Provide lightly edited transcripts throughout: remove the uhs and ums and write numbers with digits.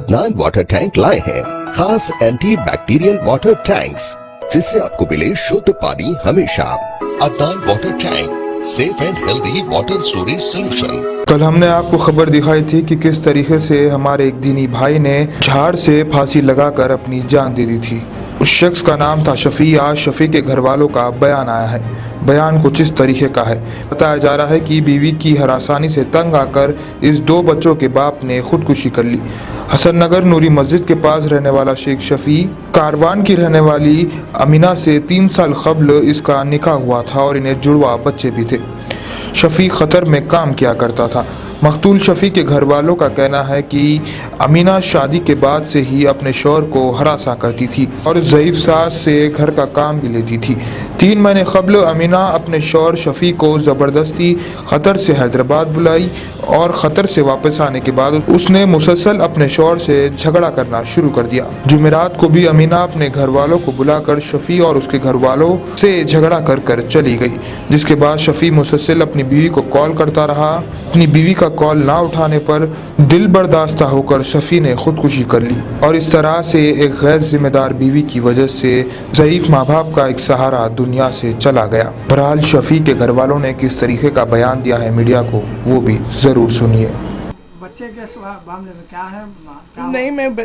Adnan water tank लाए हैं खास एंटी बैक्टीरियल वाटर टैंक्स, जिससे आपको मिले शुद्ध पानी हमेशा। Adnan water tank, safe and healthy water storage solution. कल हमने आपको खबर दिखाई थी कि किस तरीके से हमारे एक दीनी भाई ने झाड़ से फांसी लगाकर अपनी जान दे दी थी। उस शख्स का नाम था शफी। आज शफी के घर वालों का बयान आया है। बयान कुछ इस तरीके का है। बताया जा रहा है कि बीवी की हरासानी से तंग आकर इस 2 बच्चों के बाप ने खुदकुशी कर ली। हसन नगर नूरी मस्जिद के पास रहने वाला शेख शफी कारवान की रहने वाली अमीना से 3 साल कबल इसका निकाह हुआ था और इन्हें जुड़वा बच्चे भी थे। शफी खतर में काम किया करता था। मकतूल शफी के घर वालों का कहना है कि अमीना शादी के बाद से ही अपने शौहर को हरासा करती थी और ज़ईफ सास से घर का काम भी लेती थी। 3 महीने कबल अमीना अपने शौहर शफी को ज़बरदस्ती खतर से हैदराबाद बुलाई और खतर से वापस आने के बाद उसने मुसलसल अपने शौहर से झगड़ा करना शुरू कर दिया। जुमेरात को भी अमीना अपने घर वालों को बुलाकर शफी और उसके घर वालों से झगड़ा कर चली गई, जिसके बाद शफी मुसलसल अपनी बीवी को कॉल करता रहा। अपनी बीवी का कॉल ना उठाने पर दिल बर्दाश्ता होकर शफी ने खुदकुशी कर ली और इस तरह से एक गैर जिम्मेदार बीवी की वजह से ज़ईफ माँ बाप का एक सहारा दुनिया से चला गया। बहरहाल शफी के घर वालों ने किस तरीके का बयान दिया है मीडिया को, वो भी जरूर सुनिए। बच्चे के मामले में क्या है? नहीं, मैं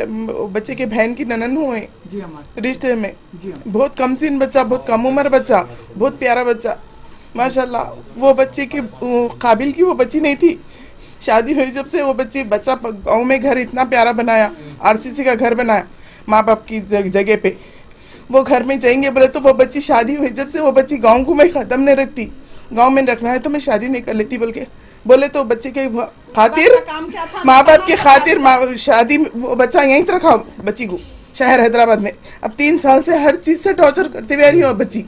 बच्चे के बहन की ननन हूँ जी रिश्ते में। जी बहुत कम सीन बच्चा, बहुत कम उम्र बच्चा, बहुत प्यारा बच्चा माशाल्लाह। वो बच्चे के काबिल की वो बच्ची नहीं थी। शादी हुई जब से वो बच्चा गाँव में घर इतना प्यारा बनाया, आरसीसी का घर बनाया माँ बाप की जगह पे। वो घर में जाएंगे बोले तो वो बच्ची शादी हुई जब से वो बच्ची गाँव को मैं ख़त्म नहीं रखती। गाँव में रखना है तो मैं शादी नहीं कर लेती बोले तो बच्चे के खातिर, माँ बाप के खातिर शादी वो बच्चा यहीं रखा बच्ची को शहर हैदराबाद में। अब 3 साल से हर चीज़ से टॉर्चर करते हुए आ रही हो। बच्ची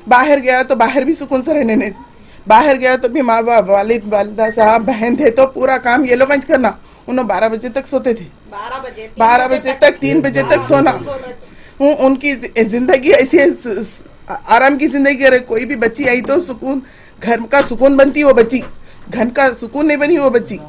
बाहर गया तो बाहर भी सुकून से रहने नहीं, बाहर गया तो भी माँ बाप वालिदा साहब बहन थे तो पूरा काम ये लोग करना। उन्होंने 12 बजे तक सोते थे, 12 बजे तक 3 बजे तक सोना। उनकी जिंदगी ऐसी आराम की जिंदगी है। कोई भी बच्ची आई तो सुकून, घर का सुकून बनती वो बच्ची, घर का सुकून नहीं बनी वो बच्ची।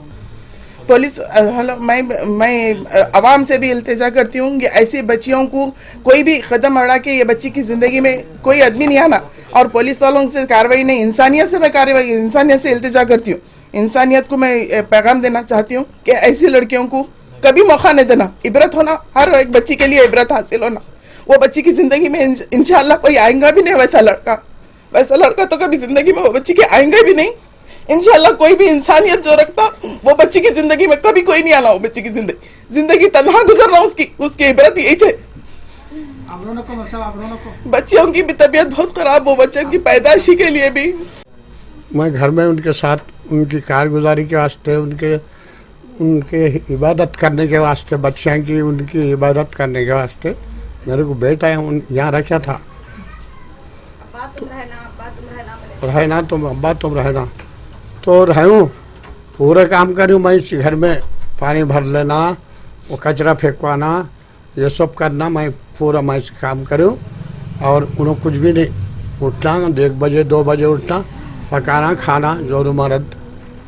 पुलिस मैं आवाम से भी इल्तिजा करती हूँ कि ऐसी बच्चियों को कोई भी कदम अड़ा के ये बच्ची की ज़िंदगी में कोई आदमी नहीं आना। और पुलिस वालों से कार्रवाई नहीं, इंसानियत से मैं कार्रवाई, इंसानियत से इल्तिजा करती हूँ। इंसानियत को मैं पैगाम देना चाहती हूँ कि ऐसी लड़कियों को कभी मौका नहीं देना। इबरत होना, हर एक बच्ची के लिए इबरत हासिल होना। वो बच्ची की ज़िंदगी में इंशाल्लाह कोई आएगा भी नहीं वैसा लड़का तो कभी ज़िंदगी में वो बच्ची के आएंगे भी नहीं। इंशाल्लाह कोई भी इंसानियत जो रखता वो बच्ची की जिंदगी में कभी कोई नहीं आना। वो बच्ची की जिंदगी तन्हा गुजरना उसकी इबरत यही है। बच्चियों की भी तबीयत बहुत खराब हो, बच्चों की पैदाइशी के लिए भी। मैं घर में उनके साथ उनकी कारगुजारी के वास्ते, उनके इबादत करने के वास्ते, बच्चियों की उनकी इबादत करने के वास्ते मेरे को बेटा है यहाँ रखा था। रहना तुम अब्बा तुम रहना तो रहूँ, पूरे काम करूँ। मैं इस घर में पानी भर लेना, वो कचरा फेंकवाना, ये सब करना, मैं पूरा मैं काम करूँ। और उन्हें कुछ भी नहीं, उठना 1 बजे 2 बजे उठना, पकाना खाना, जोर मरद।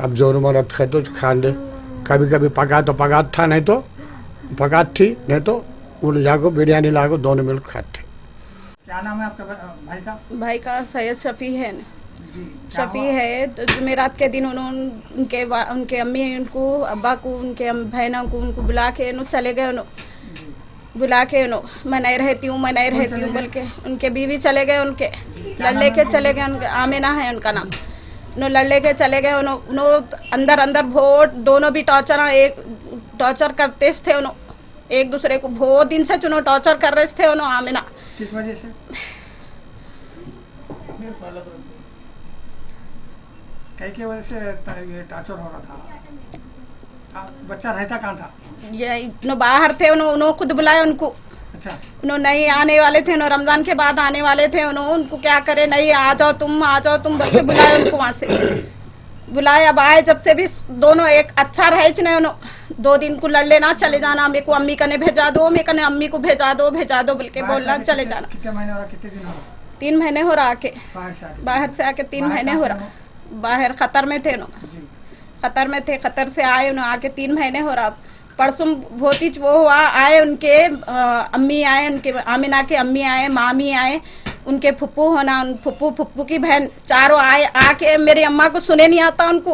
अब जोर मरद खाए तो खा ले, कभी कभी पका तो पका था, नहीं तो पका थी, नहीं तो उड़ जाको बिरयानी लागो, दोनों मिल खाते। क्या नाम है आपका भाई का? भाई का सैयद शफी है न। शफी है तो जुमेरात के दिन उनके अम्मी उनको अब्बा को उनके बहनों को उनको बुला के चले गए। बुला के मैं नहीं रहती हूँ बोल के उनके बीवी चले गए, उनके लड़ले के चले गए। उनके आमिना है उनका नाम। लड़ले के चले गए। अंदर बहुत दोनों भी टॉर्चर करते थे। एक दूसरे को बहुत दिन से टॉर्चर कर रहे थे। आमिना किस वजह से? कई वजह से ये टॉर्चर हो रहा था। बच्चा रहता कहाँ था? ये बाहर थे। उन्होंने खुद बुलाया उनको। अच्छा। उन्होंने नहीं आने वाले थे, रमजान के बाद आने वाले थे। उनको क्या करे, नहीं आ जाओ तुम बोल के बुलाया उनको वहाँ से बुलाया। अब आए जब से भी दोनों एक अच्छा रहे नहीं। 2 दिन को लड़ लेना, चले जाना, मेरे को अम्मी कने भेजा दो, मेरे कने अम्मी को भेजा दो बोल के बोलना, चले जाना। कितने महीने हो रहा, कितने दिन हो रहा? 3 महीने हो रहा आके, बाहर से आके 3 महीने हो रहा। बाहर खतर में थे खतर में थे, खतर से आए आके 3 महीने हो रहा। परसों बहुत ही वो हुआ, आए उनके अम्मी आए, उनके आमिना के अम्मी आए, मामी आए, उनके फुप्पू होना, फुप्पू की बहन, चारों आए। आके मेरी अम्मा को सुने नहीं आता उनको,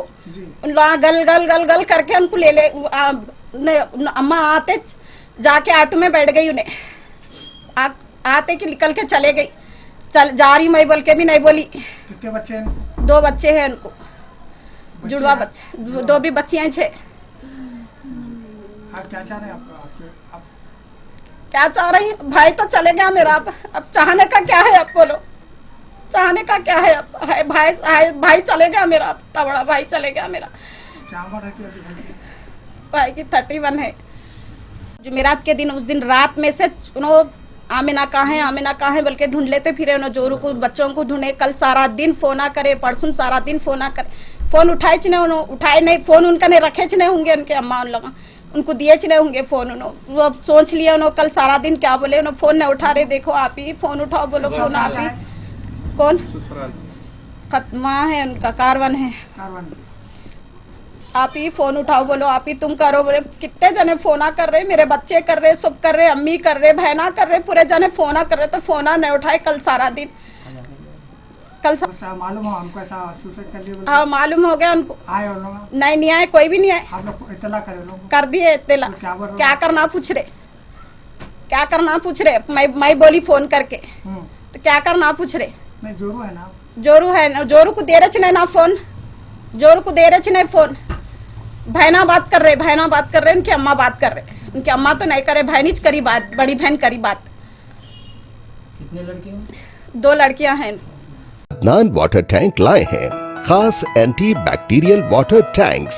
उन लोग गल गल गल गल करके उनको ले अम्मा आते जाके ऑटो में बैठ गई, उन्हें आते कि निकल के चले गई। चल जा रही मैं बोल के भी नहीं बोली। कितने बच्चे हैं? 2 बच्चे हैं उनको, जुड़वा बच्चे, 2 भी बच्चियां हैं। आप क्या चाह रहे हैं? आप क्या चाह रही हैं? भाई तो चले गया मेरा, अब चाहने का क्या है? आप बोलो, चाहने का क्या है? अब भाई चले गया मेरा, इतना बड़ा भाई चले गया मेरा। क्या उम्र है अभी भाई की 31 है। जुमेरात के दिन, उस दिन रात में से आमिना कहाँ है बोल के ढूंढ लेते फिरे, जोरू को बच्चों को ढूंढे। कल सारा दिन फोना करे, परसों सारा दिन फोना करे, फोन उठाए उठाए नहीं, फोन उनका नहीं रखे नहीं होंगे, उनके अम्मा उन लोग उनको दिए नहीं होंगे फोन। वो सोच लिया उन्होंने कल सारा दिन क्या बोले, उन्होंने फोन नहीं उठा रहे। देखो आप ही फोन उठाओ, बोलो फोन आप ही। कौन? खत्मा है उनका, कारवन है। आप ही फोन उठाओ, बोलो आप ही तुम करो। बोले कितने जने फोना कर रहे, मेरे बच्चे कर रहे, सब कर रहे, अम्मी कर रहे, बहना कर रहे, पूरे जने फोना कर रहे, तो फोना नहीं उठाए कल सारा दिन। मालूम हो हमको ऐसा सुसाइड कर लिया? हाँ मालूम हो गया उनको। आए और लोग? नहीं आए, कोई भी नहीं आए। आप लोग इत्तला करे लोग? कर दिए इत्तला। क्या करना पूछ रहे, क्या करना पूछ रहे? मैं बोली फोन करके, तो क्या करना पूछ रहे? नहीं जोरू है ना? जोरू है ना, जोरू को दे रहे ना फोन, जोरू को दे रहे फोन। बहना बात कर रहे, बहना बात कर रहे, उनकी अम्मा बात कर रहे। उनकी अम्मा तो नहीं करे, बहनीच करी बात, बड़ी बहन करी बात। कितने लड़के? 2 लड़कियां हैं। अदनान वाटर टैंक लाए हैं खास एंटी बैक्टीरियल वाटर टैंक्स।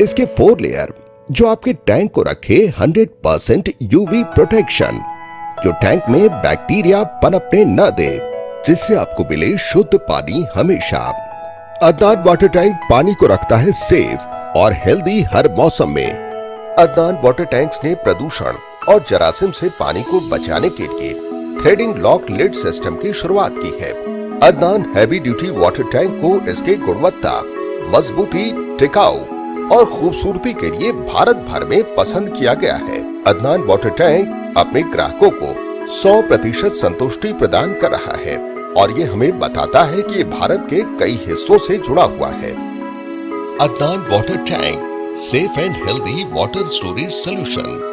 इसके 4 लेयर जो आपके टैंक को रखे 100% यूवी प्रोटेक्शन, जो टैंक में बैक्टीरिया पनपने न दे, जिससे आपको मिले शुद्ध पानी हमेशा। अदनान वाटर टैंक पानी को रखता है सेफ और हेल्दी हर मौसम में। अदनान वाटर टैंक्स ने प्रदूषण और जरासीम से पानी को बचाने के लिए थ्रेडिंग लॉक लिड सिस्टम की शुरुआत की है। Adnan heavy duty water tank को इसके गुणवत्ता, मजबूती, टिकाऊ और खूबसूरती के लिए भारत भर में पसंद किया गया है। अदनान वाटर टैंक अपने ग्राहकों को 100% संतुष्टि प्रदान कर रहा है और ये हमें बताता है कि ये भारत के कई हिस्सों से जुड़ा हुआ है। Adnan water tank, safe and healthy water storage solution.